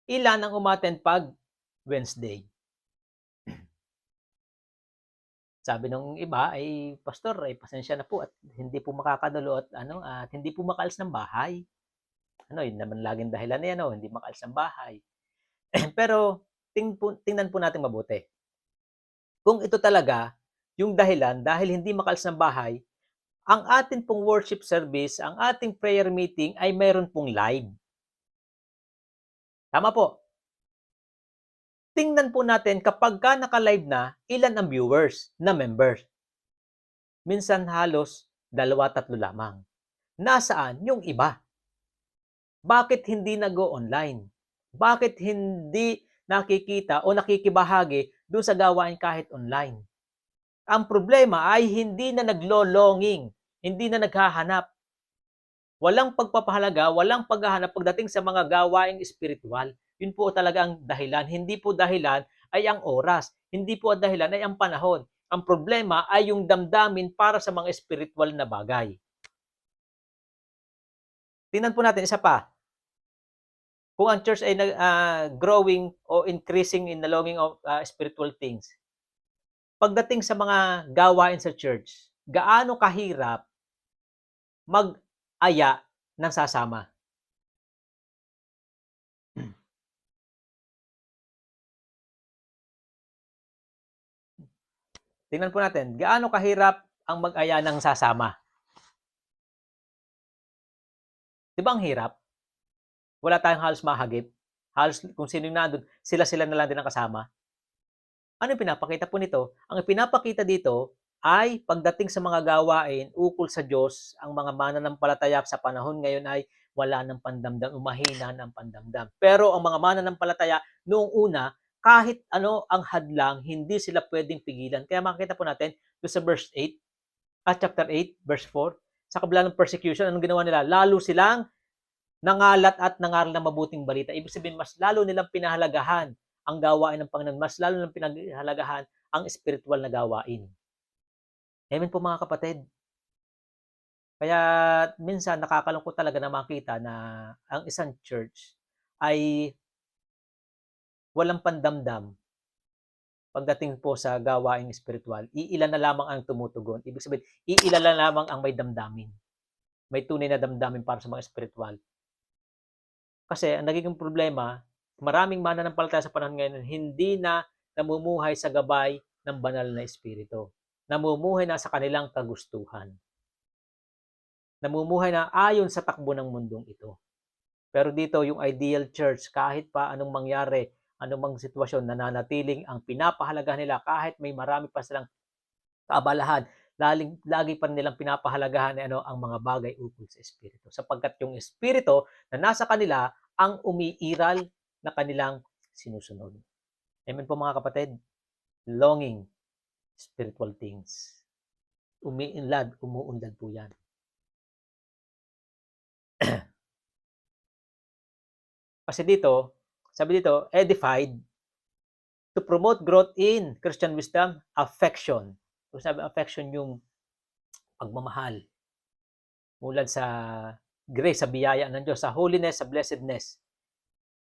Ilan ang uma-attend pag Wednesday? Sabi ng iba ay, pastor, ay pasensya na po at hindi po makakadulo at hindi po makaalis ng bahay. Yun naman laging dahilan niya, hindi makaalis ng bahay. Pero tingnan po natin mabuti. Kung ito talaga yung dahilan dahil hindi makaalis ng bahay, ang atin pong worship service, ang ating prayer meeting ay mayroon pong live. Tama po. Tingnan po natin kapag naka-live na, ilan ang viewers na members. Minsan halos 2-3 lamang. Nasaan yung iba? Bakit hindi nag-o-online? Bakit hindi nakikita o nakikibahagi doon sa gawain kahit online? Ang problema ay hindi na naglo-longing, hindi na naghahanap. Walang pagpapahalaga, walang paghahanap pagdating sa mga gawaing espiritual. Yun po talaga ang dahilan. Hindi po dahilan ay ang oras. Hindi po ang dahilan ay ang panahon. Ang problema ay yung damdamin para sa mga espiritual na bagay. Tingnan po natin isa pa. Kung ang church ay growing o increasing in the longing of spiritual things, pagdating sa mga gawain sa church, gaano kahirap mag-aya ng sasama? Tingnan po natin, gaano kahirap ang mag-aya ng sasama? Di ba ang hirap? Wala tayong halos mahagip. Halos kung sino yung nandun, sila na lang din ang kasama. Ano yung pinapakita po nito? Ang pinapakita dito ay pagdating sa mga gawain ukol sa Diyos, ang mga mananampalataya sa panahon ngayon ay wala ng pandamdam, umahina ng pandamdam. Pero ang mga mananampalataya noong una, kahit ano ang hadlang, hindi sila pwedeng pigilan. Kaya makikita po natin sa verse 8, chapter 8, verse 4. Sa kabila ng persecution, anong ginawa nila? Lalo silang nangalat at nangaral ng mabuting balita. Ibig sabihin, mas lalo nilang pinahalagahan ang gawain ng Panginoon. Mas lalo nilang pinahalagahan ang spiritual na gawain. Amen po mga kapatid. Kaya minsan nakakalungkot talaga na makita na ang isang church ay walang pandamdam pagdating po sa gawaing espiritual. Iilan na lamang ang tumutugon. Ibig sabihin, iilan na lamang ang may damdamin. May tunay na damdamin para sa mga espiritual. Kasi ang nagiging problema, maraming mananampalataya sa panahon ngayon hindi na namumuhay sa gabay ng banal na espiritu. Namumuhay na sa kanilang kagustuhan. Namumuhay na ayon sa takbo ng mundong ito. Pero dito, yung ideal church, kahit pa anong mangyari, anumang sitwasyon, nananatiling ang pinapahalagahan nila kahit may marami pa silang kaabalahan, lagi pa nilang pinapahalagahan ang mga bagay ukol sa Espiritu. Sapagkat yung Espiritu na nasa kanila ang umiiral na kanilang sinusunod. Amen po mga kapatid. Longing spiritual things. Umuunlad po yan. Kasi dito, sabi dito, edified to promote growth in Christian wisdom, affection. Kung sabi affection, yung pagmamahal. Mulad sa grace, sa biyaya ng Diyos, sa holiness, sa blessedness.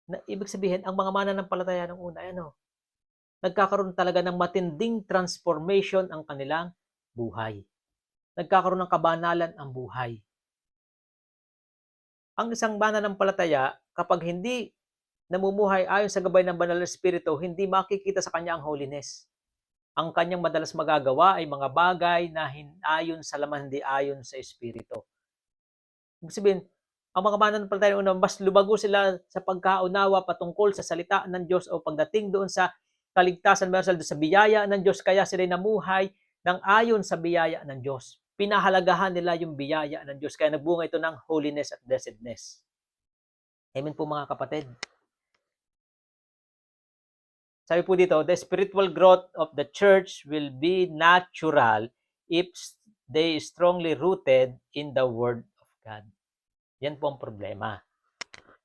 Na ibig sabihin, ang mga mananampalataya ng una, nagkakaroon talaga ng matinding transformation ang kanilang buhay. Nagkakaroon ng kabanalan ang buhay. Ang isang mananampalataya, kapag hindi namumuhay ayon sa gabay ng banal na espiritu, hindi makikita sa kanya ang holiness. Ang kanyang madalas magagawa ay mga bagay na ayon sa laman, hindi ayon sa espiritu. Ibig sabihin, ang mga mananampalataya una, mas lumago sila sa pagkaunawa patungkol sa salita ng Diyos o pagdating doon sa kaligtasan, meron sa biyaya ng Diyos, kaya sila namuhay ng ayon sa biyaya ng Diyos. Pinahalagahan nila yung biyaya ng Diyos, kaya nagbunga ito ng holiness at blessedness. Amen po mga kapatid. Sabi po dito, the spiritual growth of the church will be natural if they strongly rooted in the Word of God. Yan po ang problema.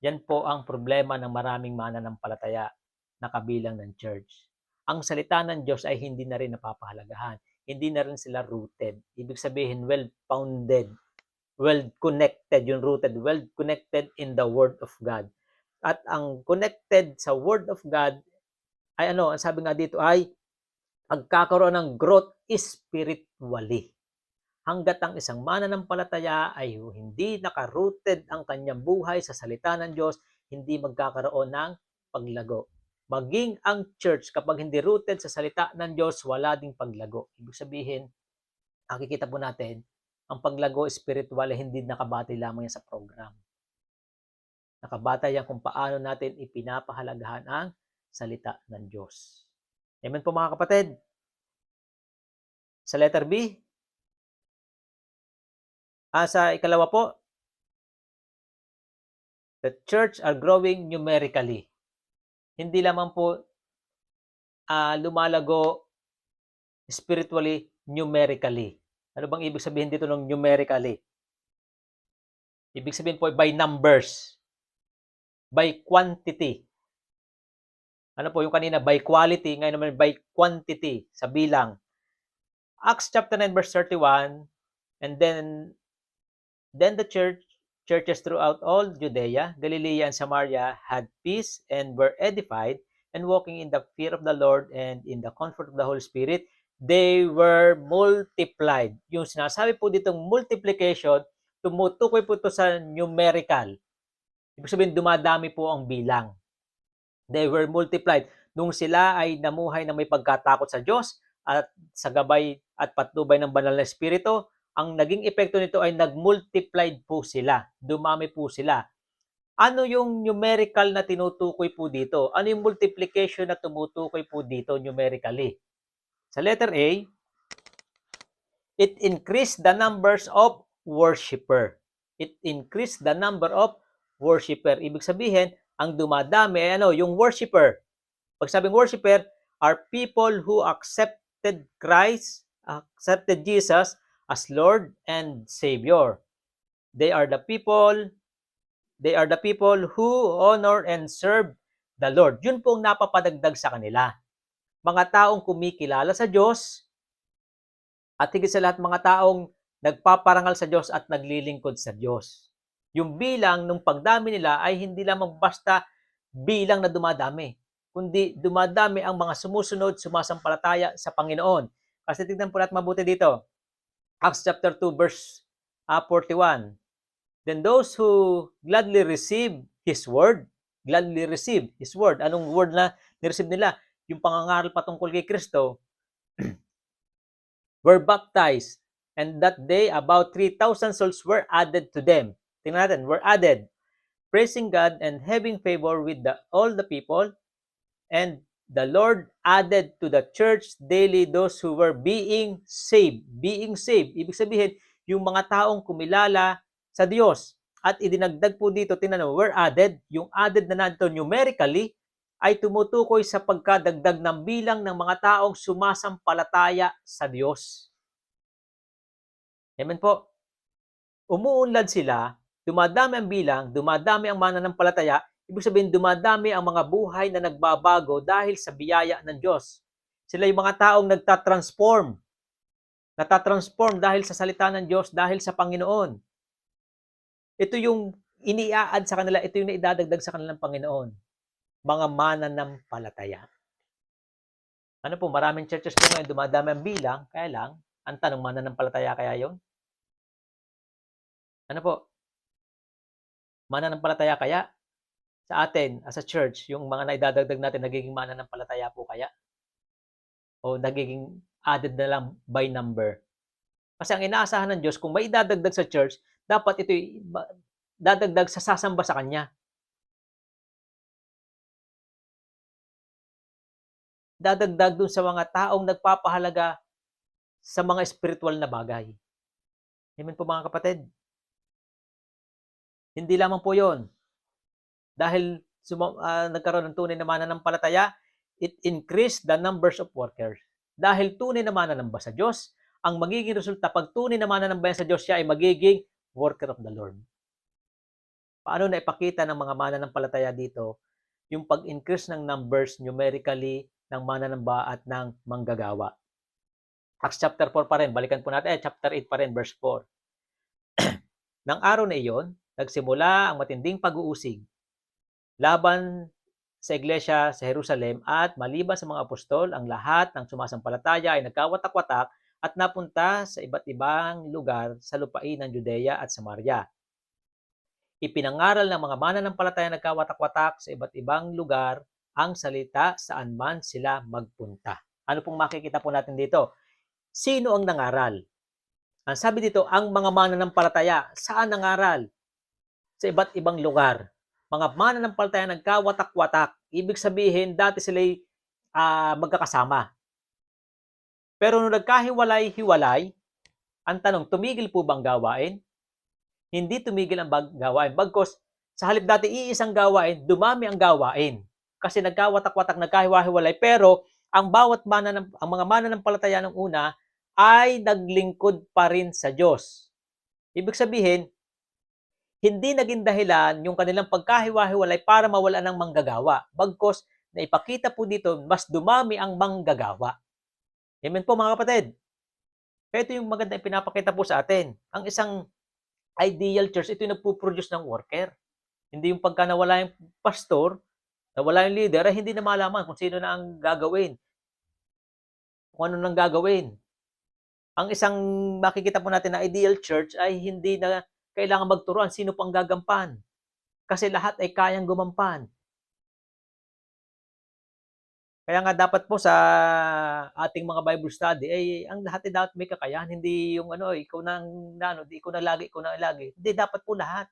Yan po ang problema ng maraming mananampalataya na kabilang ng church. Ang salita ng Diyos ay hindi na rin napapahalagahan. Hindi na rin sila rooted. Ibig sabihin, well-founded, well-connected, yung rooted, well-connected in the Word of God. At ang connected sa Word of God ay ang sabi nga dito ay pagkakaroon ng growth spiritually. Hanggat ang isang mananampalataya ay hindi nakarooted ang kanyang buhay sa salita ng Diyos, hindi magkakaroon ng paglago. Maging ang church, kapag hindi rooted sa salita ng Diyos, wala ding paglago. Ibig sabihin, nakikita po natin, ang paglago spiritual ay hindi nakabatay lamang yan sa program. Nakabatay yan kung paano natin ipinapahalagahan ang salita ng Diyos. Amen po mga kapatid. Sa letter B, sa ikalawa po, the church are growing numerically. Hindi lamang po lumalago spiritually, numerically. Ano bang ibig sabihin dito ng numerically? Ibig sabihin po by numbers, by quantity. Ano po yung kanina by quality, ngayon naman by quantity, sa bilang. Acts chapter 9 verse 31, and then the churches throughout all Judea, Galilee, and Samaria had peace and were edified, and walking in the fear of the Lord and in the comfort of the Holy Spirit, they were multiplied. Yung sinasabi po ditong multiplication, tumutukoy po ito sa numerical. Ibig sabihin, dumadami po ang bilang. They were multiplied. Nung sila ay namuhay na may pagkatakot sa Diyos at sa gabay at patnubay ng banal na espiritu, ang naging epekto nito ay nag-multiplied po sila. Dumami po sila. Ano yung numerical na tinutukoy po dito? Ano yung multiplication na tumutukoy po dito numerically? Sa letter A, it increased the numbers of worshiper. It increased the number of worshiper. Ibig sabihin, ang dumadami ay yung worshiper. Pag sabing worshiper, are people who accepted Christ, accepted Jesus as Lord and Savior. They are the people who honor and serve the Lord. Yun po ang napapadagdag sa kanila. Mga taong kumikilala sa Diyos at higit sa lahat mga taong nagpaparangal sa Diyos at naglilingkod sa Diyos. Yung bilang nung pagdami nila ay hindi lamang basta bilang na dumadami, kundi dumadami ang mga sumusunod, sumasampalataya sa Panginoon. Kasi tignan po natin mabuti dito. Acts chapter 2 verse 41. Then those who gladly receive His word, Anong word na nireceive nila? Yung pangangaral patungkol kay Kristo, were baptized, and that day about 3,000 souls were added to them. Tingnan natin, were added, praising God and having favor with all the people, and the Lord added to the church daily those who were being saved. Being saved, ibig sabihin, yung mga taong kumilala sa Diyos. At idinagdag po dito, tingnan mo, were added. Yung added na nandito numerically ay tumutukoy sa pagkadagdag ng bilang ng mga taong sumasampalataya sa Diyos. Amen po. Umuunlad sila, dumadami ang bilang, dumadami ang mananampalataya, ibig sabihin dumadami ang mga buhay na nagbabago dahil sa biyaya ng Diyos. Sila yung mga taong natatransform dahil sa salita ng Diyos, dahil sa Panginoon. Ito yung iniaad sa kanila, ito yung naidadagdag sa kanilang Panginoon. Mga mananampalataya. Ano po, maraming churches po ngayon, dumadami ang bilang, kaya lang, ang tanong, mananampalataya kaya yun? Ano po? Mananampalataya kaya? Sa atin, as a church, yung mga naidadagdag natin, nagiging mananampalataya po kaya? O nagiging added na lang by number? Kasi ang inaasahan ng Diyos, kung may idadagdag sa church, dapat ito dadagdag sa sasamba sa Kanya. Dadagdag dun sa mga taong nagpapahalaga sa mga spiritual na bagay. Amen po mga kapatid. Hindi lamang po yon. Dahil nagkaroon ng tunay na mananampalataya, it increased the numbers of workers. Dahil tunay na mananamba sa Diyos, ang magiging resulta pag tunay na mananamba sa Diyos, siya ay magiging worker of the Lord. Paano na ipakita ng mga mananampalataya dito yung pag-increase ng numbers numerically ng mananamba at ng manggagawa? Acts chapter 4 pa rin, balikan po natin, chapter 8 pa rin, verse 4. Nang araw na iyon, nagsimula ang matinding pag-uusig laban sa iglesia sa Jerusalem at maliban sa mga apostol, ang lahat ng sumasampalataya ay nagkawatak-watak at napunta sa iba't ibang lugar sa lupain ng Judea at Samaria. Ipinangaral ng mga mananampalataya nagkawatak-watak sa iba't ibang lugar ang salita saan man sila magpunta. Ano pong makikita po natin dito? Sino ang nangaral? Ang sabi dito, ang mga mananampalataya. Saan nangaral? Sa iba't ibang lugar. Mga mananampalataya nagkawatak-watak. Ibig sabihin, dati sila'y magkakasama. Pero nung nagkahiwalay-hiwalay, ang tanong, tumigil po bang gawain? Hindi tumigil ang gawain. Bagkos, sa halip dati iisang gawain, dumami ang gawain. Kasi nagkawatak-watak, nagkahiwa-hiwalay. Pero ang ang mga mananampalataya ng una ay naglingkod pa rin sa Diyos. Ibig sabihin, hindi naging dahilan yung kanilang pagkahiwa-hiwalay para mawala ng manggagawa. Bagkos, naipakita po dito, mas dumami ang manggagawa. Amen po mga kapatid. Kaya ito yung maganda pinapakita po sa atin. Ang isang ideal church, ito yung nagpo-produce ng worker. Hindi yung pagka nawala yung pastor, nawala yung leader, ay hindi na malaman kung sino na ang gagawin. Kung ano nang gagawin. Ang isang makikita po natin na ideal church ay hindi na kailangan magturuan sino pang gagampan. Kasi lahat ay kayang gumampan. Kaya nga dapat po sa ating mga Bible study ay ang lahat ay dapat may kakayahan, hindi yung ikaw na lagi. Hindi, dapat po lahat.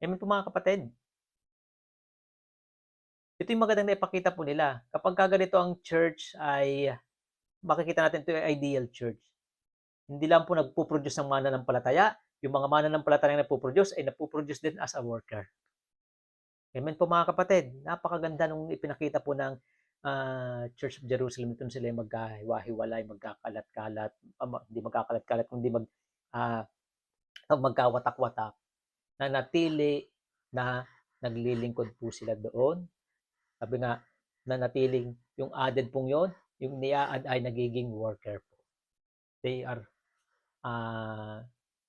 Amen po mga kapatid. Ito yung magandang naipakita po nila. Kapag ganito ang church ay makikita natin ito yung ideal church. Hindi lang po nagpo-produce ng mananampalataya, yung mga mananampalataya na nagpo-produce ay nagpo-produce din as a worker. Amen po mga kapatid. Napakaganda nung ipinakita po ng Church of Jerusalem, doon sila magkahiwa-hiwalay, magkakalat-kalat, hindi magkakalat-kalat, kundi ah, magkawatak-watak, na natili na naglilingkod po sila doon. Sabi nga, nanatiling yung added pong yon, yung ni-add ay nagiging worker po. They are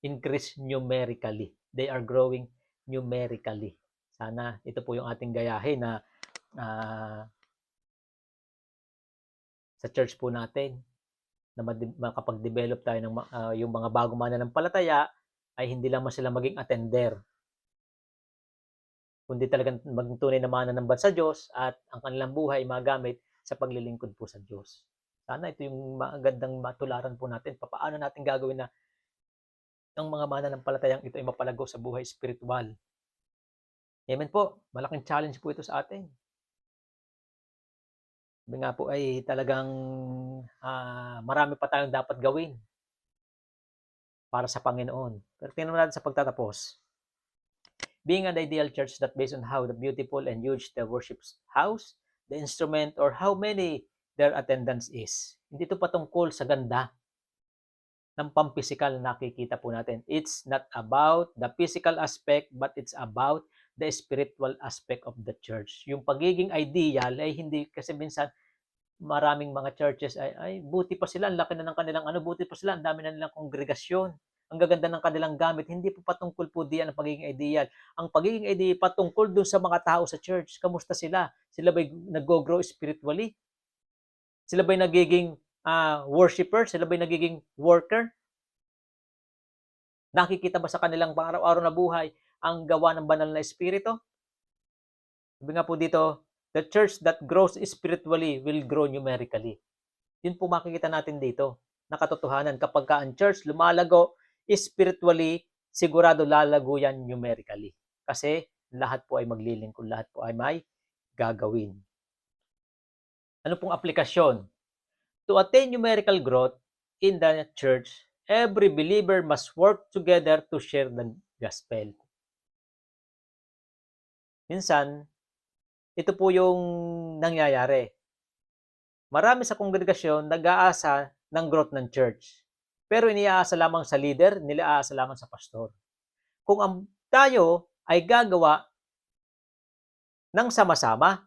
increased numerically. They are growing numerically. Sana ito po yung ating gayahin na sa church po natin, na makapag-develop tayo ng yung mga bagong mananampalataya ay hindi lang sila maging attender, kundi talagang maging tunay na mananambal sa Diyos at ang kanilang buhay magamit sa paglilingkod po sa Diyos. Sana ito yung magandang matularan po natin. Paano natin gagawin na ang mga mananampalatayang ito ay mapalago sa buhay spiritual. Amen po. Malaking challenge po ito sa atin. Sabi nga po ay talagang marami pa tayong dapat gawin para sa Panginoon. Pero tingnan natin sa pagtatapos. Being an ideal church that based on how the beautiful and huge the worship house, the instrument, or how many their attendance is. Hindi ito patungkol sa ganda ng pampisikal na nakikita po natin. It's not about the physical aspect, but it's about the spiritual aspect of the church. Yung pagiging ideal ay hindi, kasi minsan maraming mga churches ay buti pa sila, ang laki na ng kanilang buti pa sila, ang dami na nilang kongregasyon, ang gaganda ng kanilang gamit. Hindi po patungkol po diyan ang pagiging ideal. Ang pagiging ideal patungkol dun sa mga tao sa church. Kamusta sila? Sila ba'y nag-grow spiritually? Sila ba'y nagiging worshiper? Sila ba'y nagiging worker? Nakikita ba sa kanilang araw-araw na buhay ang gawa ng banal na espiritu? Sabi nga po dito, the church that grows spiritually will grow numerically. Yun po makikita natin dito na katotohanan. Kapag ang church lumalago spiritually, sigurado lalago yan numerically. Kasi lahat po ay maglilingkod, lahat po ay may gagawin. Ano pong aplikasyon? To attain numerical growth in the church, every believer must work together to share the gospel. Minsan, ito po yung nangyayari. Marami sa kongregasyon nag-aasa ng growth ng church. Pero iniaasa lamang sa leader, niliaasa lamang sa pastor. Kung tayo ay gagawa ng sama-sama,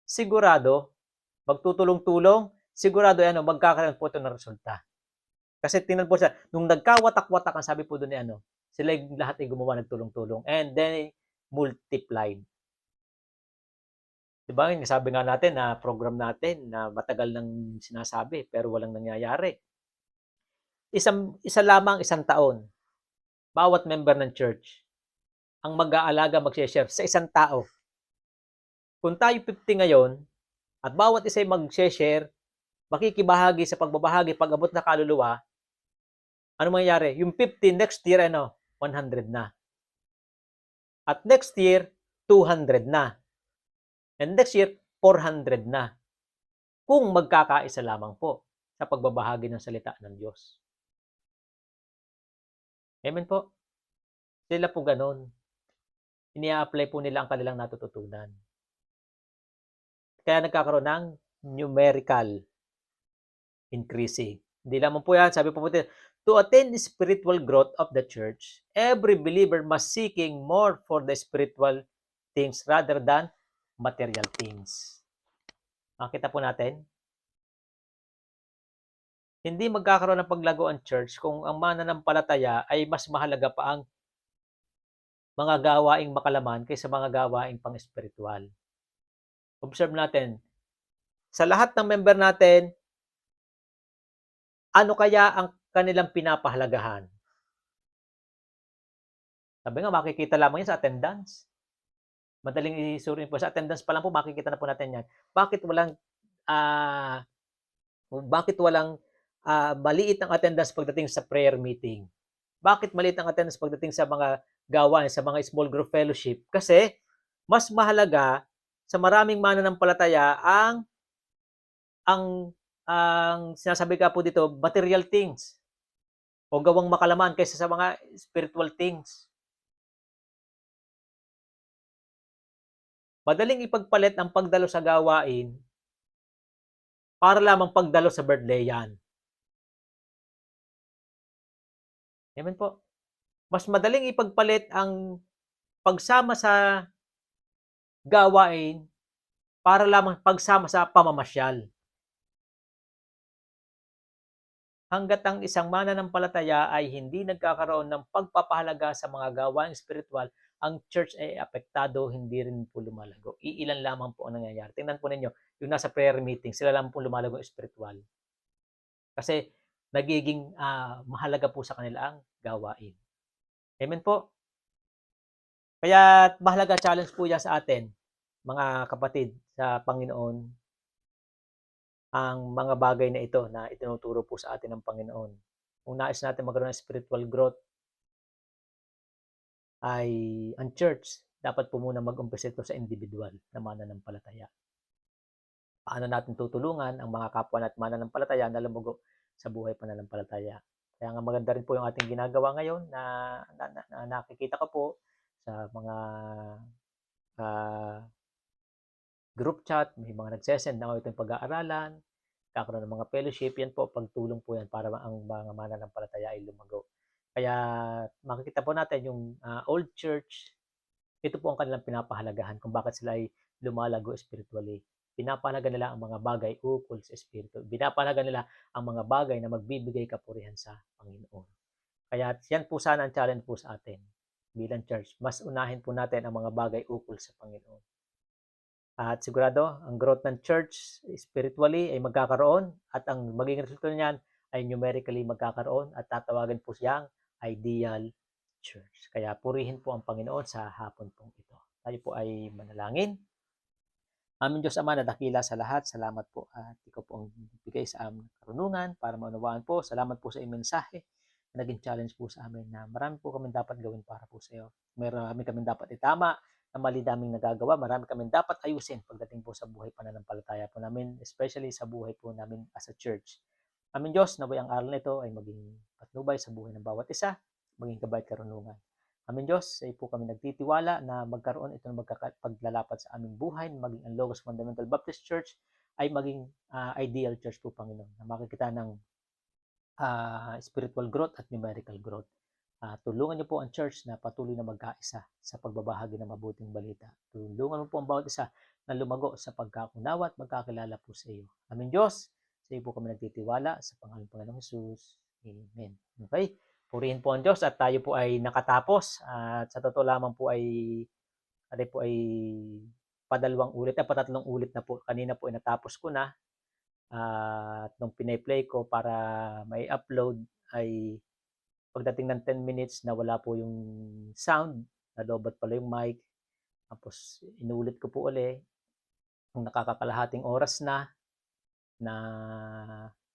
sigurado, magtutulong-tulong, sigurado magkakaroon po ito ng resulta. Kasi tingnan po siya, nung nagkawatak-watak, ang sabi po doon sila lahat ay gumawa, nagtulong-tulong. And then, multiplied. Diba? Sabi nga natin na program natin na matagal nang sinasabi pero walang nangyayari. Isa lamang isang taon, bawat member ng church, ang mag-aalaga, mag-share sa isang tao. Kung tayo 50 ngayon, at bawat isa ay mag-share, makikibahagi sa pagbabahagi, pag-abot na kaluluwa, ano mangyayari? Yung 50 next year, 100 na. At next year, 200 na. And next year, 400 na. Kung magkakaisa lamang po sa pagbabahagi ng salita ng Diyos. Amen po. Sila po ganun. Ini-apply po nila ang kanilang natututunan. Kaya nagkakaroon ng numerical increasing. Hindi lamang po yan. Sabi po to attain the spiritual growth of the church, every believer must seeking more for the spiritual things rather than material things. Makita po natin, hindi magkakaroon ng paglago ang church kung ang mananampalataya ay mas mahalaga pa ang mga gawaing makalaman kaysa mga gawaing pang-espiritual. Observe natin, sa lahat ng member natin, ano kaya ang kanilang pinapahalagahan? Sabi nga, makikita lamang yan sa attendance. Madaling isurin po. Sa attendance pa lang po, makikita na po natin yan. Bakit walang maliit ang attendance pagdating sa prayer meeting? Bakit maliit ang attendance pagdating sa mga gawain, sa mga small group fellowship? Kasi mas mahalaga sa maraming mananampalataya ang sinasabi ka po dito, material things o gawang makalaman kaysa sa mga spiritual things. Madaling ipagpalit ang pagdalo sa gawain para lamang pagdalo sa birthday yan. Amen po. Mas madaling ipagpalit ang pagsama sa gawain para lamang pagsama sa pamamasyal. Hangga't ang isang mananampalataya ay hindi nagkakaroon ng pagpapahalaga sa mga gawaing espiritual, ang church ay apektado, hindi rin po lumalago. Iilan lamang po ang nangyayari. Tingnan po ninyo, yung nasa prayer meeting, sila lang po lumalago espiritual. Kasi nagiging mahalaga po sa kanila ang gawain. Amen po. Kaya mahalaga challenge po yan sa atin, mga kapatid sa Panginoon, ang mga bagay na ito na itinuturo po sa atin ng Panginoon. Kung nais natin magkaroon ng spiritual growth, ay ang church, dapat po muna mag-umpisa ito sa individual na mananampalataya. Paano natin tutulungan ang mga kapwa natin mananampalataya na lumugo sa buhay pananampalataya. Kaya nga maganda rin po yung ating ginagawa ngayon na nakikita ko po sa mga group chat, may mga nagsesend na itong pag-aaralan, kakaroon ng mga fellowship, yan po, pagtulong po yan para ang mga mananampalataya ay lumago. Kaya makikita po natin yung old church, ito po ang kanilang pinapahalagahan kung bakit sila ay lumalago spiritually. Pinapahalaga nila ang mga bagay ukol sa espiritu. Pinapahalaga nila ang mga bagay na magbibigay kapurihan sa Panginoon. Kaya yan po sana ang challenge po sa atin bilang church. Mas unahin po natin ang mga bagay ukol sa Panginoon. At sigurado, ang growth ng church spiritually ay magkakaroon at ang magiging resulta niyan ay numerically magkakaroon at tatawagan po siyang ideal church. Kaya purihin po ang Panginoon sa hapon pong ito. Tayo po ay manalangin. Aming Diyos Ama na dakila sa lahat, salamat po at ikaw po ang bigay sa aming karunungan para maunawaan po. Salamat po sa iyong mensahe na naging challenge po sa amin na marami po kami dapat gawin para po sa iyo. Marami kami dapat itama na mali daming nagagawa. Marami kami dapat ayusin pagdating po sa buhay pananampalataya po namin, especially sa buhay po namin as a church. Aming Diyos, naway ang aral nito ay maging patnubay sa buhay ng bawat isa, maging gabay at karunungan. Aming Diyos, sa iyo po kami nagtitiwala na magkaroon ito ng paglalapat sa aming buhay, maging ang Logos Fundamental Baptist Church ay maging ideal church po, Panginoon, na makikita ng spiritual growth at numerical growth. Tulungan niyo po ang church na patuloy na magkaisa sa pagbabahagi ng mabuting balita. Tulungan mo po ang bawat isa na lumago sa pagkakunawa at magkakilala po sa iyo. Aming Diyos, sa iyo po kami nagtitiwala sa pangalan ng Panginoong Jesus. Amen. Okay? Purihin po ang Diyos at tayo po ay nakatapos. At sa totoo lamang po ay padalawang ulit at patatlong ulit na po. Kanina po ay natapos ko na. At nung piniplay ko para may upload ay pagdating ng 10 minutes na wala po yung sound, nalobat pala yung mic. Tapos inulit ko po uli. Kung nakakakalahating oras na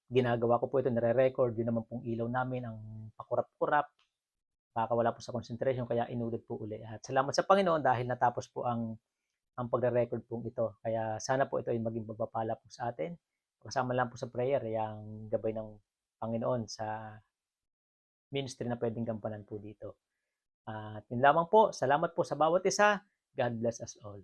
ginagawa ko po ito, nare-record, yun naman pong ilaw namin ang pakurap-kurap, nakakawala po sa concentration, kaya inulit po uli. At salamat sa Panginoon dahil natapos po ang pagre-record pong ito. Kaya sana po ito ay maging pagpapala po sa atin. Kasama lang po sa prayer, yung gabay ng Panginoon sa ministry na pwedeng gampanan po dito. At yun lamang po, salamat po sa bawat isa. God bless us all.